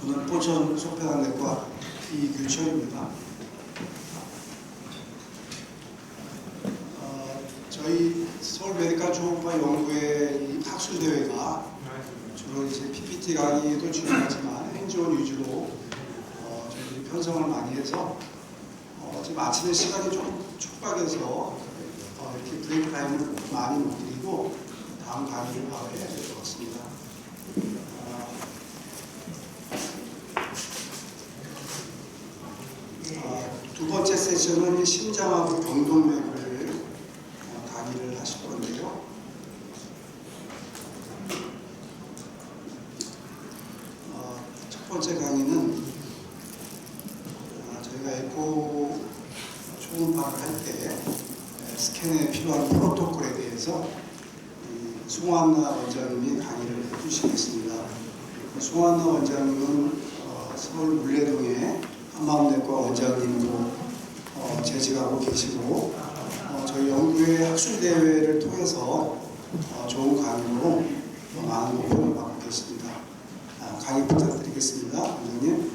저는 포천 소폐관내과 이규철입니다. 저희 서울 메디컬 초음파 연구회 이 학술대회가 주로 이제 PPT 강의도 중요하지만 행정 위주로 저희들이 편성을 많이 해서 지금 아침에 시간이 좀 촉박해서 이렇게 브레이크 타임을 많이 못 드리고 다음 강의를 바로 해야 될 것 같습니다. 두 번째 세션은 심장하고 경동맥을 강의를 하실 건데요. 첫 번째 강의는 저희가 에코 초음파를 할 때 스캔에 필요한 프로토콜에 대해서 송한나 원장님이 강의를 해주시겠습니다. 송한나 원장님은 서울 물레동에 한마음내과 원장님으로 재직하고 계시고 저희 연구회 학술대회를 통해서 좋은 강의로 많은 호평을 받고 계십니다. 강의 부탁드리겠습니다. 원장님.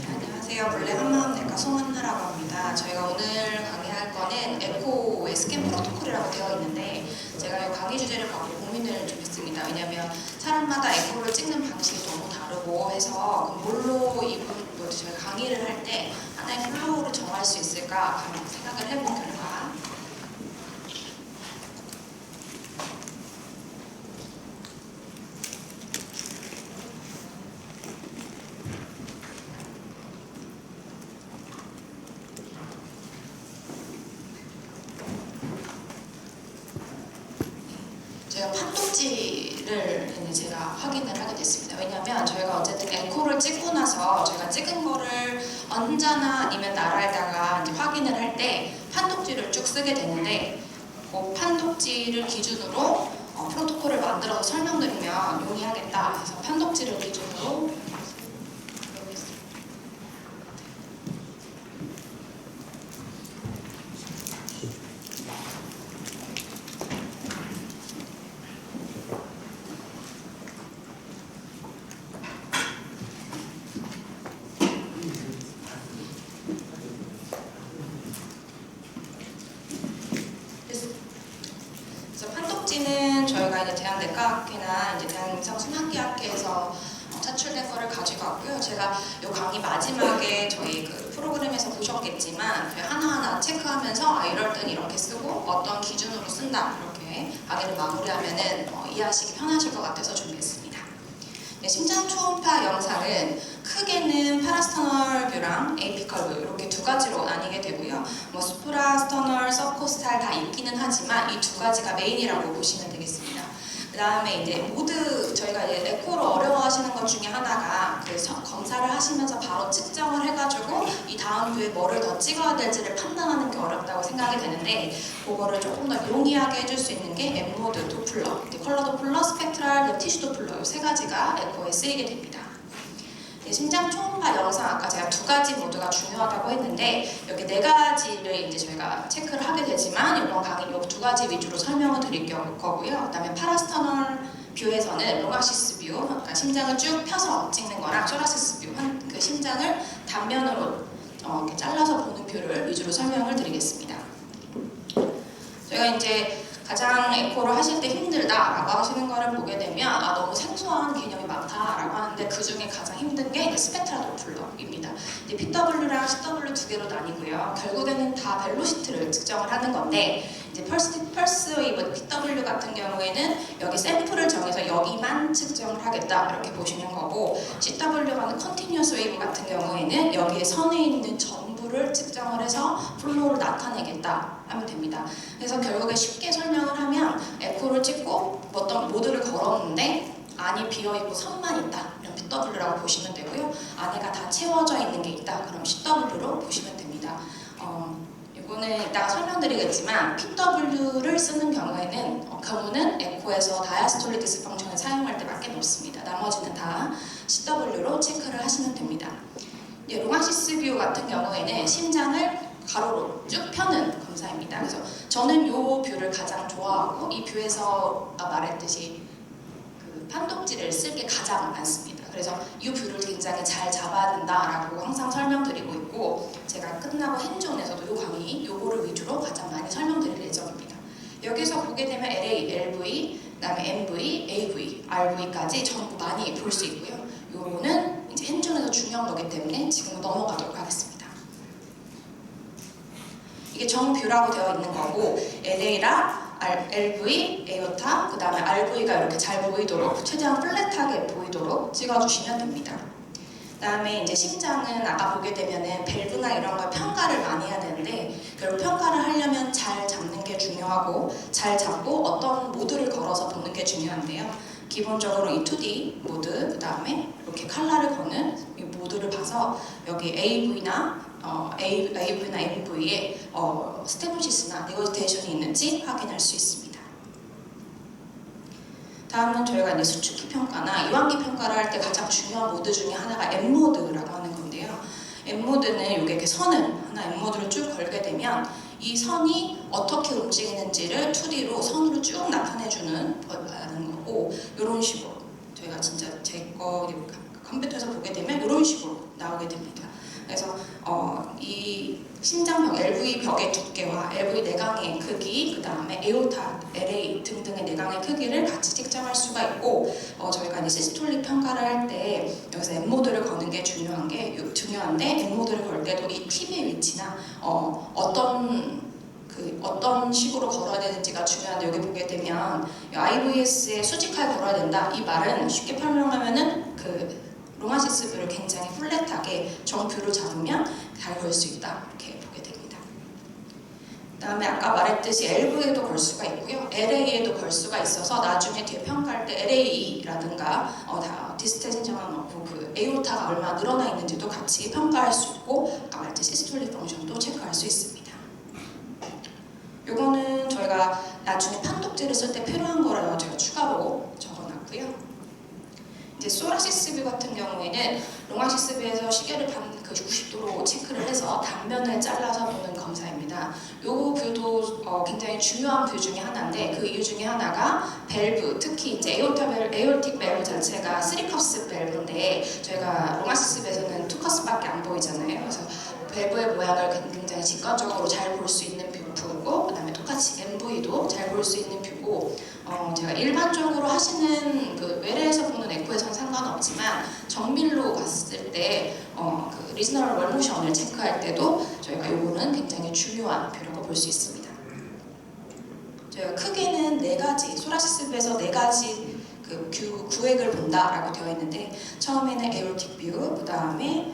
안녕하세요. 물레 한마음내과 송한나라고 합니다. 저희가 오늘 강의할 거는 에코의 스캔 프로토콜이라고 되어 있는데 제가 이 강의 주제를 갖고 고민을 좀 했습니다. 왜냐하면 사람마다 에코를 찍는 방식이 너무 다르고 해서 뭘로 저희가 강의를 할 때 하나의 플로우를 정할 수 있을까 생각을 해본 결과 제가 판독지를 제가 확인을 하게 됐습니다. 왜냐하면 저희가 어쨌든 에코를 찍고 나서 저희가 찍은 거를 언제나 아니면 나라에다가 이제 확인을 할 때 판독지를 쭉 쓰게 되는데 그 판독지를 기준으로 프로토콜을 만들어서 설명드리면 용이하겠다 해서 판독지를 기준으로 저희가 이제 대한내과학회나 이제 대한성순환기학회에서 차출된 거를 가지고 왔고요. 제가 이 강의 마지막에 저희 그 프로그램에서 보셨겠지만 하나하나 체크하면서 이럴 땐 이렇게 쓰고 어떤 기준으로 쓴다 이렇게 강의를 마무리하면은 이해하시기 편하실 것 같아서 준비했습니다. 네, 심장 초음파 영상은 크게는 파라스터널 뷰랑 에이피컬 뷰 이렇게 두 가지로 나뉘게 되고요. 수프라스터널, 서브코스탈 다 있기는 하지만 이 두 가지가 메인이라고 보시면 되겠습니다. 그 다음에 이제 모두 저희가 이제 에코를 어려워하시는 것 중에 하나가 그 검사를 하시면서 바로 측정을 해가지고 이 다음 뷰에 뭐를 더 찍어야 될지를 판단하는 게 어렵다고 생각이 되는데 그거를 조금 더 용이하게 해줄 수 있는 게 엠모드 도플러, 컬러 도플러, 스펙트럴, 티슈 도플러 이 세 가지가 에코에 쓰이게 됩니다. 심장 초음파 영상 아까 제가 두 가지 모두가 중요하다고 했는데 여기 네 가지를 이제 저희가 체크를 하게 되지만 이번 강의 이 두 가지 위주로 설명을 드릴 거고요. 그다음에 파라스터널 뷰에서는 롱악시스 뷰, 그러니까 심장을 쭉 펴서 찍는 거랑 소라시스 뷰, 그 심장을 단면으로 이렇게 잘라서 보는 뷰를 위주로 설명을 드리겠습니다. 저희가 이제 가장 에코를 하실 때 힘들다라고 하시는 거를 보게 되면 너무 생소한 개념이 많다라고 하는데 그 중에 가장 힘든 게 이제 스펙트라 도플러입니다. 이제 PW랑 CW 두 개로 나뉘고요. 결국에는 다 벨로시티를 측정을 하는 건데 이제 펄스 웨이브 PW 같은 경우에는 여기 샘플을 정해서 여기만 측정을 하겠다 이렇게 보시는 거고 CW와는 컨티뉴어스 웨이브 같은 경우에는 여기에 선에 있는 전부를 측정을 해서 플로우를 나타내겠다 하면 됩니다. 그래서 결국에 쉽게 설명을 하면 에코를 찍고 어떤 모드를 걸었는데 안이 비어있고 선만 있다 이런 PW라고 보시면 되고요. 안에가 다 채워져 있는 게 있다 그럼 CW로 보시면 됩니다. 이거는 이따가 설명드리겠지만 PW를 쓰는 경우는 에코에서 다이아스톨릭 디스펑션을 사용할 때밖에 없습니다. 나머지는 다 CW로 체크를 하시면 됩니다. 롱악시스 뷰 같은 경우에는 심장을 가로로 쭉 펴는 검사입니다. 그래서 저는 이 뷰를 가장 좋아하고 이 뷰에서 말했듯이 그 판독지를 쓸 게 가장 많습니다. 그래서 이 뷰를 굉장히 잘 잡아야 된다라고 항상 설명드리고 있고, 제가 끝나고 핸즈온에서도 이 강의 요거를 위주로 가장 많이 설명드릴 예정입니다. 여기서 보게 되면 LA, LV, 그다음에 MV, AV, RV까지 전부 많이 볼 수 있고요. 요거는 이제 핸즈온에서 중요한 거기 때문에 지금 넘어가도록 하겠습니다. 이게 정뷰라고 되어 있는 거고, LA랑 LV, 에어타, 그 다음에 RV가 이렇게 잘 보이도록, 최대한 플랫하게 보이도록 찍어주시면 됩니다. 그 다음에 이제 심장은 아까 보게 되면은 밸브나 이런 걸 평가를 많이 해야 되는데, 그걸 평가를 하려면 잘 잡는 게 중요하고, 잘 잡고 어떤 모드를 걸어서 보는 게 중요한데요. 기본적으로 이 2D 모드, 그 다음에 이렇게 컬러를 거는 이 모드를 봐서 여기 AV나 MV에 스테노시스나 네거지테이션이 있는지 확인할 수 있습니다. 다음은 저희가 이제 수축기 평가나 이완기 평가를 할 때 가장 중요한 모드 중에 하나가 M모드라고 하는 건데요. M모드는 이게 이렇게 선을 하나 M모드를 쭉 걸게 되면 이 선이 어떻게 움직이는지를 2D로 선으로 쭉 나타내주는 거고, 이런 식으로 저희가 진짜 제 거 컴퓨터에서 보게 되면 이런 식으로 나오게 됩니다. 그래서 이 심장벽, LV 벽의 두께와 LV 내강의 크기, 그 다음에 에오타, LA 등등의 내강의 크기를 같이 측정할 수가 있고, 저희가 이제 시스톨릭 평가를 할 때 여기서 M모드를 거는 게 중요한데 M모드를 걸 때도 이 팁의 위치나 어떤 식으로 걸어야 되는지가 중요한데, 여기 보게 되면 IVS에 수직하게 걸어야 된다. 이 말은 쉽게 설명하면은 롱아시스 뷰를 굉장히 플랫하게 정뷰를 잡으면 잘 걸 수 있다, 이렇게 보게 됩니다. 그 다음에 아까 말했듯이 LV에도 걸 수가 있고요, LA에도 걸 수가 있어서 나중에 뒤에 평가할 때 LA라든가 디스텐션을 넣고 그 에오타가 얼마나 늘어나 있는지도 같이 평가할 수 있고, 아까 말했듯이 시스톨릭 펑션도 체크할 수 있습니다. 요거는 저희가 나중에 판독지를 쓸 때 필요한 거라서 제가 추가로 적어놨고요. 이제 소라시스 뷰 같은 경우에는 롱아시스 뷰에서 시계를 90도로 체크를 해서 단면을 잘라서 보는 검사입니다. 요 뷰도 굉장히 중요한 뷰 중에 하나인데, 그 이유 중에 하나가 밸브, 특히 이제 에어틱 밸브 자체가 3컵스 밸브인데 저희가 롱아시스 뷰에서는 2컵스밖에 안 보이잖아요. 그래서 밸브의 모양을 굉장히 직관적으로 잘 볼 수 있는 뷰고, 그 다음에 똑같이 MV도 잘 볼 수 있는 뷰고, 제가 일반적으로 하시는 그 외래에서 보는 에코에서는 상관없지만 정밀로 봤을 때 그 리즈너럴 월모션을 체크할 때도 저희가 요거는 굉장히 중요한 뷰라고 볼 수 있습니다. 저희가 크게는 4가지, 소라시스 뷰에서 4가지 그 구획을 본다라고 되어 있는데, 처음에는 에어틱 뷰, 그 다음에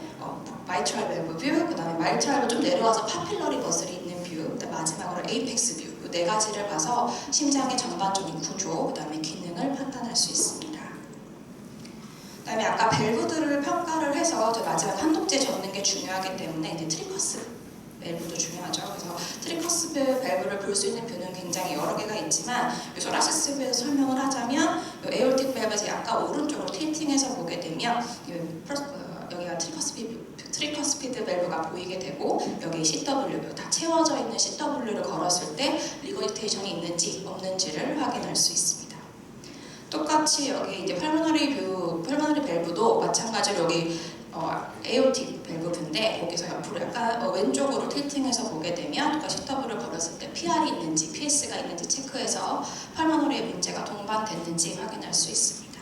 마이트랄 밸브 뷰, 그 다음에 마이트랄로 좀 내려와서 파필러리 머슬이 있는 뷰, 마지막으로 에이펙스 뷰, 이 4가지를 봐서 심장의 전반적인 구조, 그 다음에 기능을 판단할 수 있습니다. 그 다음에 아까 밸브들을 평가를 해서 마지막 판독지에 적는 게 중요하기 때문에 이제 트리커스 밸브도 중요하죠. 그래서 트리커스 밸브를 볼 수 있는 뷰는 굉장히 여러 개가 있지만, 소라시스 뷰에서 설명을 하자면 에어틱 밸브에서 약간 오른쪽으로 틸팅해서 보게 되면 여기가 트리커스피드 밸브가 보이게 되고, 여기 CW 다 채워져 있는 CW를 걸었을 때 리거지테이션이 있는지 없는지를 확인할 수 있습니다. 똑같이 여기 이제 펄모너리 밸브도 마찬가지로 여기 에오틱 밸브인데, 거기서 옆으로 약간 왼쪽으로 틸팅해서 보게 되면 CW를 걸었을 때 PR이 있는지 PS가 있는지 체크해서 펄모너리의 문제가 동반됐는지 확인할 수 있습니다.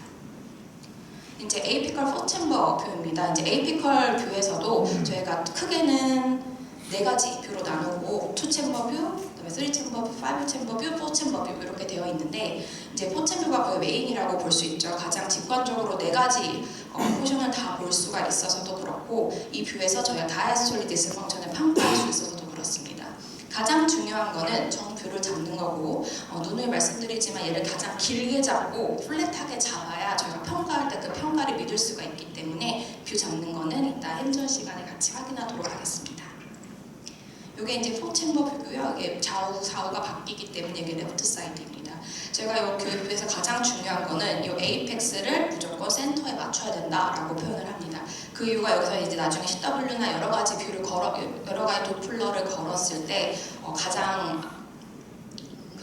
이제 에이피컬 4챔버 뷰입니다. 이제 에이피컬 뷰에서도 저희가 크게는 4가지 뷰로 나누고 2챔버 뷰, 그다음에 3챔버 뷰, 5챔버 뷰, 4챔버 뷰 이렇게 되어 있는데, 이제 4챔버가 거의 메인이라고 볼 수 있죠. 가장 직관적으로 4가지 포션을 다 볼 수가 있어서도 그렇고, 이 뷰에서 저희가 다이아스톨릭 디스펑션을 평가할 수 있어서도 그렇습니다. 가장 중요한 거는 정뷰를 잡는 거고, 눈을 말씀드리지만 얘를 가장 길게 잡고 플랫하게 잡아야 저희가 평가할 때 그 평가를 믿을 수가 있기 때문에 뷰 잡는 거는 이따 핸즈온 시간에 같이 확인하도록 하겠습니다. 이게 이제 4챔버 뷰고요. 이게 좌우가 바뀌기 때문에 이게 레프트 사이드입니다. 제가 이 뷰에서 가장 중요한 거는 이 에이펙스를 무조건 센터에 맞춰야 된다라고 표현을 합니다. 그 이유가 여기서 이제 나중에 CW나 여러 가지 도플러를 걸었을 때 가장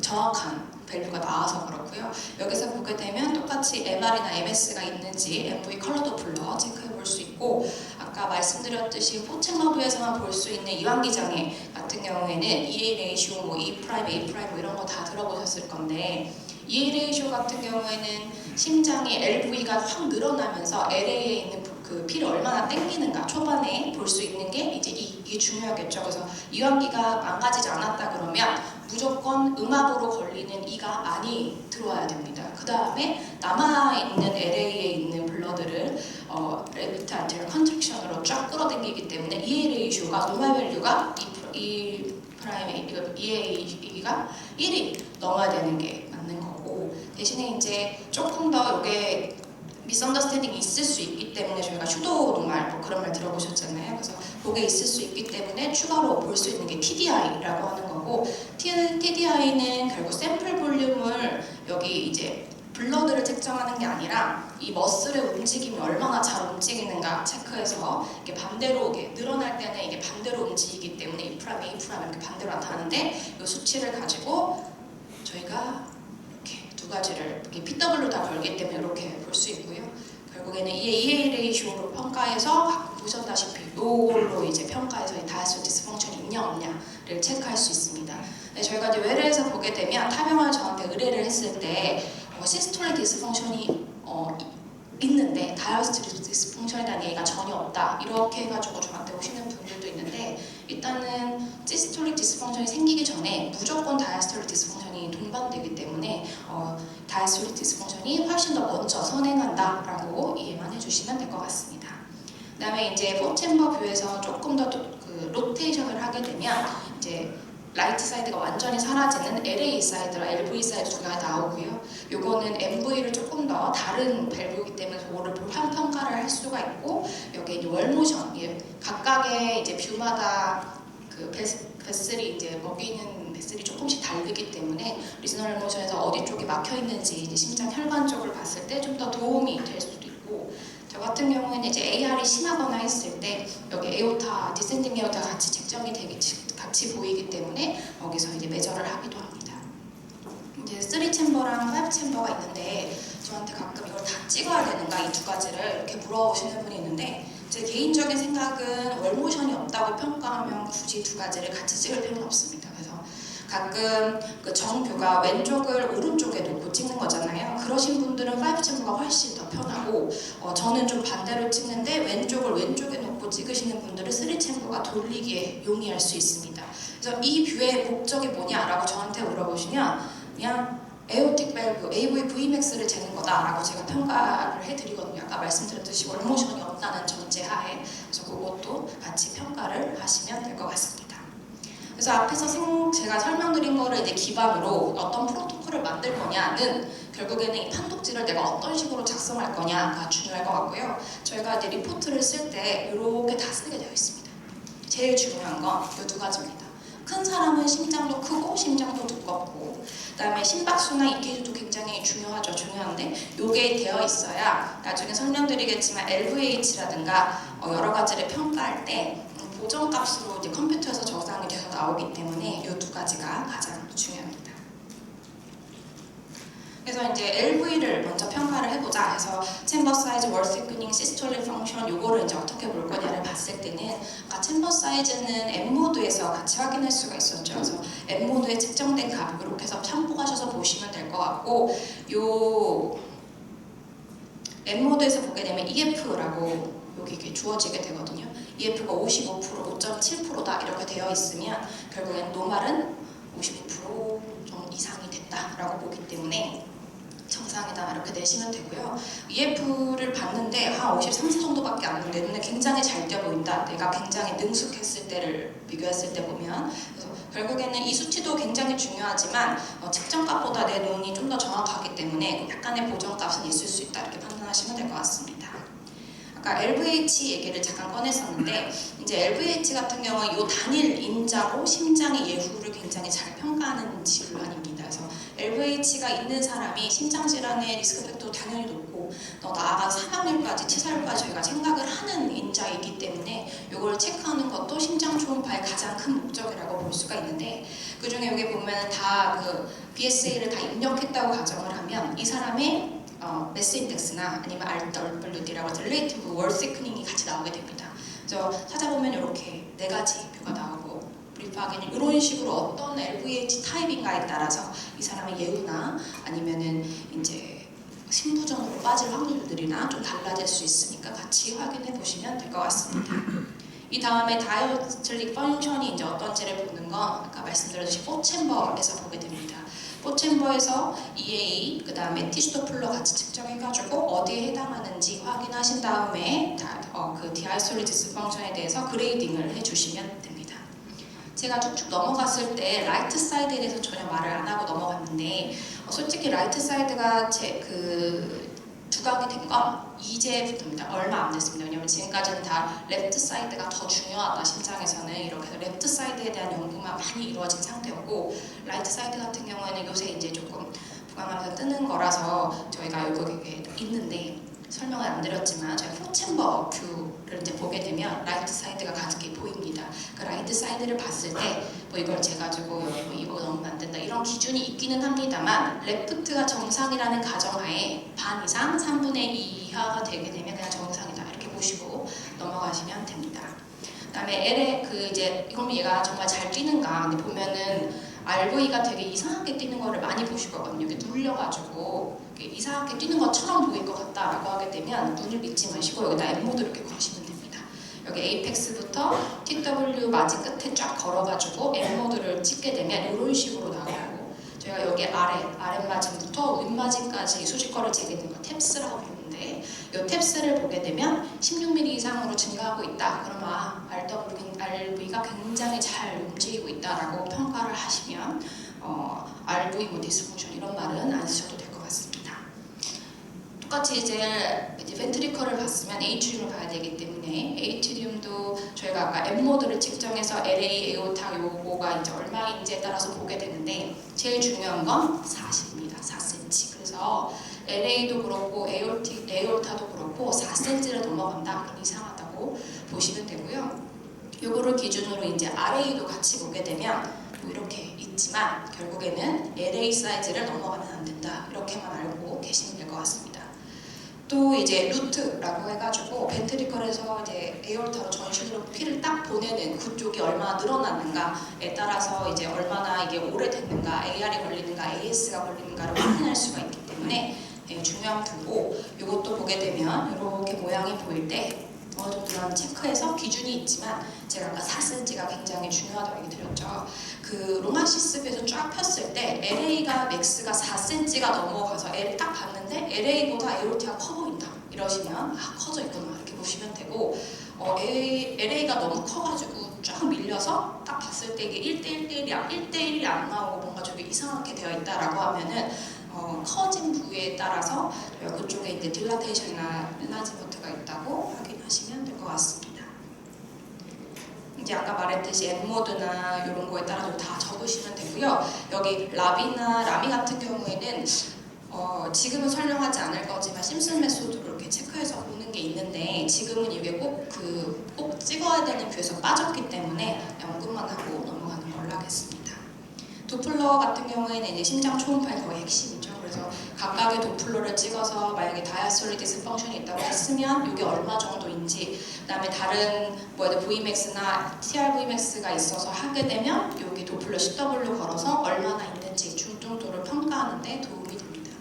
정확한 밸류가 나와서 그렇고요. 여기서 보게 되면 똑같이 MR이나 MS가 있는지 MV 컬러 도플러 체크해 볼 수 있고, 아까 말씀드렸듯이 포챔머브에서만 볼 수 있는 이완기 장애 같은 경우에는 EA 레이쇼, 뭐 E 프라임, A 프라임 뭐 이런 거 다 들어보셨을 건데, EA 레이쇼 같은 경우에는 심장이 LV가 확 늘어나면서 LA에 있는 그 피를 얼마나 땡기는가 초반에 볼 수 있는 게 이제 이게 중요하겠죠. 그래서 이완기가 망가지지 않았다 그러면 무조건 음압으로 걸리는 이가 많이 들어와야 됩니다. 그 다음에 남아있는 LA에 있는 블러드를 레비트 안테리어 컨트랙션으로 쫙 끌어당기기 때문에 EA 레이쇼가 노멀 밸류가 E 프라임 EA가 1이 넘어야 되는 게 맞는 거고, 대신에 이제 조금 더 이게 미스언더스탠딩이 있을 수 있기 때문에 저희가 슈도 노말 뭐 그런 말 들어보셨잖아요. 그래서 그게 있을 수 있기 때문에 추가로 볼 수 있는 게 TDI라고 하는 거고, TDI는 결국 샘플 볼륨을 여기 이제 블러드를 측정하는 게 아니라 이 머슬의 움직임이 얼마나 잘 움직이는가 체크해서 이게 반대로 이게 늘어날 때는 이게 반대로 움직이기 때문에 E 프라임, A 프라임 이렇게 반대로 나타나는데 이 수치를 가지고 저희가 이렇게 두 가지를 PW 다 걸기 때문에 이렇게 볼 수 있고요. 결국에는 EA 레이쇼로 평가해서 방금 보셨다시피 이걸로 이제 평가해서 이 다이아스톨 디스펑션이 있냐 없냐를 체크할 수 있습니다. 네, 저희가 이제 외래에서 보게 되면 타병을 저한테 의뢰를 했을 때 시스톨릭 디스펑션이 있는데 다이아스톨릭 디스펑션에 대한 얘기가 전혀 없다 이렇게 해가지고 저한테 오시는 분들도 있는데, 일단은 시스톨릭 디스펑션이 생기기 전에 무조건 다이아스톨릭 디스펑션이 동반되기 때문에 다이아스톨릭 디스펑션이 훨씬 더 먼저 선행한다라고 이해만 해주시면 될 것 같습니다. 그 다음에 이제 포챔버 뷰에서 조금 더 그 로테이션을 하게 되면 이제 라이트 사이드가 완전히 사라지는 LA 사이드랑 LV 사이드 두 개가 나오고요. 요거는 MV를 조금 더 다른 밸브이기 때문에 그거를 평가를 할 수가 있고, 여기 이제 월모션, 각각의 이제 뷰마다 그 베슬이 이제 먹이는 베슬이 조금씩 다르기 때문에 리즈널 월모션에서 어디 쪽이 막혀 있는지 이제 심장 혈관 쪽을 봤을 때 좀 더 도움이 될 수도 있고, 저 같은 경우에는 이제 AR이 심하거나 했을 때 여기 에오타, 디센딩 에오타가 같이 측정이 되기 같이 보이기 때문에 여기서 이제 매저를 하기도 합니다. 이제 3챔버랑 5챔버가 있는데 저한테 가끔 이걸 다 찍어야 되는가 이 두 가지를 이렇게 물어보시는 분이 있는데, 제 개인적인 생각은 월모션이 없다고 평가하면 굳이 두 가지를 같이 찍을 필요는 없습니다. 그래서 가끔 그 정뷰가 왼쪽을 오른쪽에 놓고 찍는 거잖아요. 그러신 분들은 5챔버가 훨씬 더 편하고, 저는 좀 반대로 찍는데 왼쪽을 왼쪽에 놓고 찍으시는 분들은 3챔버가 돌리기에 용이할 수 있습니다. 그래서 이 뷰의 목적이 뭐냐라고 저한테 물어보시면 그냥 에오틱 밸브, AV Vmax를 재는 거다라고 제가 평가를 해드리거든요. 아까 말씀드렸듯이 월모션이 없다는 전제하에. 그래서 그것도 같이 평가를 하시면 될 것 같습니다. 그래서 앞에서 제가 설명드린 거를 이제 기반으로 어떤 프로토콜을 만들 거냐는 결국에는 이 판독지를 내가 어떤 식으로 작성할 거냐가 중요할 것 같고요. 저희가 이제 리포트를 쓸 때 이렇게 다 쓰게 되어 있습니다. 제일 중요한 건 이 두 가지입니다. 큰 사람은 심장도 크고 심장도 두껍고, 그다음에 심박수나 EKG도 굉장히 중요한데 이게 되어 있어야 나중에 설명드리겠지만 LVH라든가 여러 가지를 평가할 때 보정값으로 이제 컴퓨터에서 저장이 돼서 나오기 때문에 이 두 가지가 가장 중요합니다. 그래서 이제 LV를 먼저 평가를 해보자 해서 챔버 사이즈, 월 시크닝, 시스톨릭 펑션 요거를 이제 어떻게 볼 거냐를 봤을 때는 아까 챔버 사이즈는 M 모드에서 같이 확인할 수가 있었죠. 그래서 M 모드에 측정된 값 이렇게 해서 참고하셔서 보시면 될 것 같고, 요 M 모드에서 보게 되면 EF라고 여기 이렇게 주어지게 되거든요. EF가 55%, 5.7%다 이렇게 되어 있으면 결국엔 노말은 55% 정도 이상이 됐다라고 보기 때문에 정상이다 이렇게 내시면 되고요. EF를 봤는데 한 53, 4 정도밖에 안 되는데 눈에 굉장히 잘 띄어 보인다. 내가 굉장히 능숙했을 때를 비교했을 때 보면. 그래서 결국에는 이 수치도 굉장히 중요하지만 측정값보다 내 눈이 좀 더 정확하기 때문에 약간의 보정값은 있을 수 있다 이렇게 판단하시면 될 것 같습니다. 아까 LVH 얘기를 잠깐 꺼냈었는데, 이제 LVH 같은 경우는 이 단일 인자로 심장의 예후를 굉장히 잘 평가하는 질환입니다. 그래서 LVH가 있는 사람이 심장질환의 리스크 팩터도 당연히 높고 더 나아가서 사망률까지 치사율까지 저희가 생각을 하는 인자이기 때문에 이걸 체크하는 것도 심장 초음파의 가장 큰 목적이라고 볼 수가 있는데, 그중에 여기 보면 다 그 BSA를 다 입력했다고 가정을 하면 이 사람의 매스 인덱스나 아니면 RWD라고 해서 릴레이티브 월 시크닝이 같이 나오게 됩니다. 그래서 찾아보면 이렇게 4가지 뷰가 나오고, 브리프하기는 이런 식으로 어떤 LVH 타입인가에 따라서 이 사람의 예후나 아니면은 이제 신부전으로 빠질 확률들이나 좀 달라질 수 있으니까 같이 확인해 보시면 될 것 같습니다. 이 다음에 다이어트릭 펑션이 이제 어떤지를 보는 건 아까 말씀드렸듯이 4챔버에서 보게 됩니다. 4챔버에서 EA, 그 다음에 티슈도플러 같이 측정해가지고 어디에 해당하는지 확인하신 다음에 그 디아이솔리티스 펑션에 대해서 그레이딩을 해주시면 됩니다. 제가 쭉쭉 넘어갔을 때 라이트 사이드에 대해서 전혀 말을 안 하고 넘어갔는데 솔직히 라이트 사이드가 두각이 된 건 이제부터입니다. 얼마 안 됐습니다. 왜냐면 지금까지는 다 레프트 사이드가 더 중요하다, 심장에서는 이렇게 해서 레프트 사이드에 대한 연구만 많이 이루어진 상태였고, 라이트 사이드 같은 경우에는 요새 이제 조금 부강하면서 뜨는 거라서 저희가 여기 있는데 설명을 안 드렸지만 저희 4챔버 뷰를 이제 보게 되면 라이트 사이드가 가득히 보입니다. 그 라이트 사이드를 봤을 때 뭐 이걸 재가지고 이거 넣으면 안 된다 이런 기준이 있기는 합니다만, 레프트가 정상이라는 가정하에 반 이상 3분의 2 이하가 되게 되면 그냥 정상이다 이렇게 보시고 넘어가시면 됩니다. 그다음에 이건 얘가 정말 잘 뛰는가, 근데 보면은 RV가 되게 이상하게 뛰는 거를 많이 보실 거거든요. 이렇게 눌려가지고 이상하게 뛰는 것처럼 보일 것 같다라고 하게 되면 눈을 믿지 마시고 여기다 M모드 이렇게 거시면 됩니다. 여기 에이펙스부터 TW 마지 끝에 쫙 걸어가지고 M모드를 찍게 되면 이런 식으로 나오고, 저희가 여기 아랫마진부터 윗마진까지 수직거를 재는 거 탭스라고 부르는데, 이 탭스를 보게 되면 16mm 이상으로 증가하고 있다. 그러면 RV가 굉장히 잘 움직이고 있다라고 평가를 하시면 RV 뭐 디스펑션 이런 말은 안 쓰셔도 될 것 같습니다. 똑같이 이제 벤트리컬을 봤으면 에이트리움을 봐야 되기 때문에 에이트리움도 저희가 아까 M모드를 측정해서 LA 에오타 요거가 이제 얼마인지에 따라서 보게 되는데, 제일 중요한 건 40입니다. 4cm. 그래서 LA도 그렇고 에오타도 그렇고 4cm를 넘어간다 그럼 이상하다고 보시면 되고요. 요거를 기준으로 이제 RA도 같이 보게 되면 뭐 이렇게 있지만 결국에는 LA 사이즈를 넘어가면 안 된다 이렇게만 알고 계시면 될 것 같습니다. 또 이제 루트라고 해가지고 벤트리컬에서 이제 에어르타로 전신으로 피를 딱 보내는 그쪽이 얼마나 늘어났는가에 따라서 이제 얼마나 이게 오래됐는가, AR이 걸리는가, AS가 걸리는가를 확인할 수가 있기 때문에 중요한 뷰고, 이것도 보게 되면 이렇게 모양이 보일 때 어느 정도는 체크해서 기준이 있지만, 제가 아까 4cm가 굉장히 중요하다고 얘기 드렸죠. 그 로마시스 뷰에서 쫙 폈을 때 LA가 맥스가 4cm가 넘어가서 L 딱 봤는데 LA보다 에오티가 커 보인다 이러시면 커져 있구나 이렇게 보시면 되고, LA가 너무 커가지고 쫙 밀려서 딱 봤을 때 이게 1대1이 안 나오고 뭔가 저기 이상하게 되어 있다라고 하면은 커진 부위에 따라서 그쪽에 이제 딜라테이션이나 일라지먼트가 있다고 확인하시면 될 것 같습니다. 이제 아까 말했듯이 M모드나 이런 거에 따라서 다 적으시면 되고요. 여기 라미 같은 경우에는 지금은 설명하지 않을 거지만 심슨 메소드로 이렇게 체크해서 보는 게 있는데, 지금은 이게 꼭 찍어야 되는 뷰에서 빠졌기 때문에 연구만 하고 넘어가는 걸로 하겠습니다. 도플러 같은 경우에는 이제 심장 초음파의 거의 핵심이죠. 그래서 각각의 도플러를 찍어서 만약에 다이아솔리티스 펑션이 있다고 했으면 이게 얼마 정도인지, 그다음에 다른 Vmax나 TRVmax가 있어서 하게 되면 여기 도플러 CW 걸어서 얼마나 있는지 중증도를 평가하는 데 도움이 됩니다.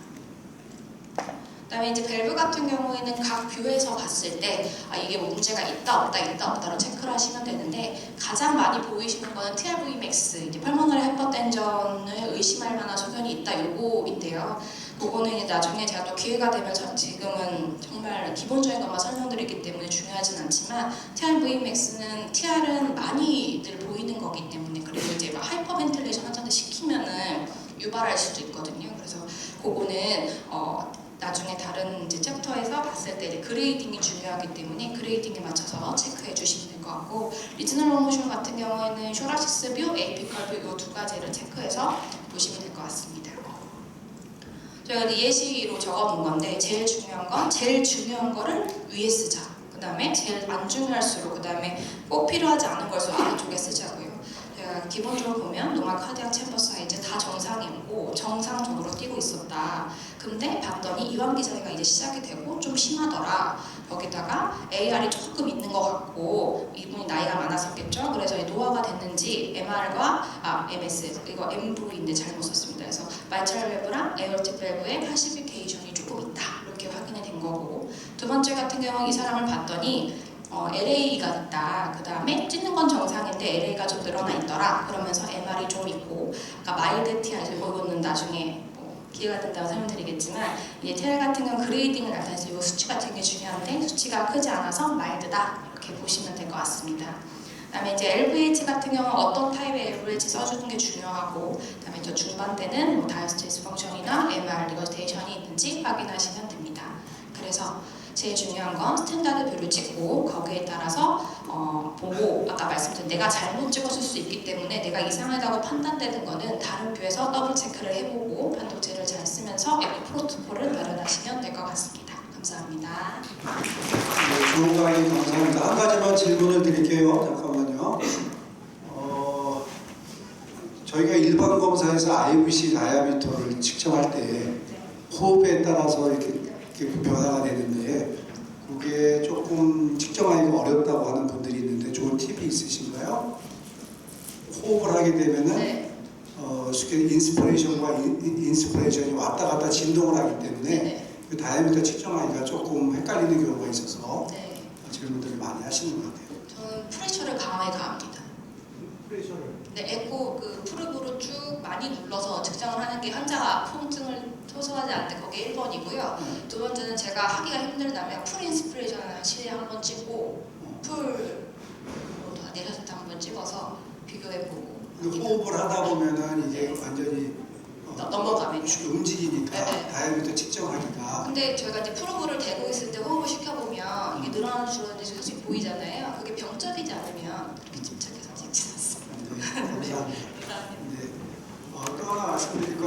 그다음에 이제 밸브 같은 경우에는 각 뷰에서 봤을 때 이게 문제가 있다 없다로 체크를 하시면 되는데, 가장 많이 보이시는 거는 TRVmax, 이제 펄모너리 하이퍼텐션을 의심할 만한 소견이 있다 요거인데요. 그거는 이제 나중에 제가 또 기회가 되면 지금은 정말 기본적인 것만 설명드리기 때문에 중요하진 않지만, TRVmax는 TR은 많이들 보이는 거기 때문에, 그리고 이제 막 하이퍼벤틸레이션 환자들 시키면은 유발할 수도 있거든요. 그래서 그거는 나중에 다른 이제 챕터에서 봤을 때 이제 그레이딩이 중요하기 때문에 그레이딩에 맞춰서 체크해 주시면 될 것 같고, 리지널 모션 같은 경우에는 쇼라시스 뷰, 에이피컬 뷰 이 두 가지를 체크해서 보시면 될 것 같습니다. 저희가 이제 예시로 적어본 건데 제일 중요한 건 제일 중요한 거를 위에 쓰자. 그 다음에 제일 안 중요할수록 그 다음에 꼭 필요하지 않은 걸수 아래쪽에 쓰자고요. 제가 기본적으로 보면 노멀 카디악 챔버 사이즈 다 정상이고 정상적으로 뛰고 있었다. 근데 봤더니 이완기 장애가 이제 시작이 되고 좀 심하더라. 여기다가 AR이 조금 있는 것 같고 이분이 나이가 많았었겠죠. 그래서 노화가 됐는지 MR과 MS 이거 M부인데 잘못 썼습니다. 그래서 마이트럴 밸브랑 에어틱 밸브의 칼시피케이션이 조금 있다 이렇게 확인이 된 거고 두 번째 같은 경우 이 사람을 봤더니 LA가 있다. 그 다음에 찢는 건 정상인데 LA가 좀 늘어나 있더라. 그러면서 MR이 좀 있고 아까 마일드 TR 이거는 나중에 기회가 된다고 설명드리겠지만 이제 TL 같은 경우는 그레이딩을 나타내서 이 수치 같은 게 중요한데 수치가 크지 않아서 마일드다 이렇게 보시면 될 것 같습니다. 그다음에 이제 LVH 같은 경우는 어떤 타입의 LVH 써주는 게 중요하고 그다음에 저 중반 때는 뭐 다이어스테이스 펑션이나 MR 리거스테이션이 있는지 확인하시면 됩니다. 그래서 제일 중요한 건 스탠다드뷰를 찍고 거기에 따라서 보고 아까 말씀드린 내가 잘못 찍었을 수 있기 때문에 내가 이상하다고 판단되는 거는 다른 뷰에서 더블 체크를 해보고 판독제를 잘 쓰면서 에코 프로토콜을 마련하시면 될 것 같습니다. 감사합니다. 네, 좋은 강의 감사합니다. 한 가지만 질문을 드릴게요. 잠깐만요. 저희가 일반 검사에서 IVC 다이아미터를 측정할 때 호흡에 따라서 이렇게 변화가 되는데 그게 조금 측정하기가 어렵다고 하는 분들이 있는데 좋은 팁이 있으신가요? 호흡을 하게 되면은 네. 쉽게 인스피레이션과 인스피레이션이 왔다 갔다 진동을 하기 때문에 네. 그 다이아미터 측정하기가 조금 헷갈리는 경우가 있어서 네. 질문들을 많이 하시는 것 같아요. 저는 프레셔를 강하게 가합니다. 프레셔를? 네, 에코 그 프르브로 쭉 많이 눌러서 측정을 하는 게 환자가 통증을 호소하지 않을 때 거기 1번이고요. 두 번째는 제가 하기가 힘들다면 풀 인스피레이션을 실에 한번 찍고 풀로 내렸을 때 한번 찍어서 비교해보고 호흡을 하다 보면은 이게 완전히 넘어가면요. 움직이니까 네. 다이아미터 측정하기가. 근데 저희가 이제 프로브를 대고 있을 때 호흡을 시켜보면 이게 늘어나는 줄어드는 게 솔직히 보이잖아요. 그게 병적이지 않으면 그렇게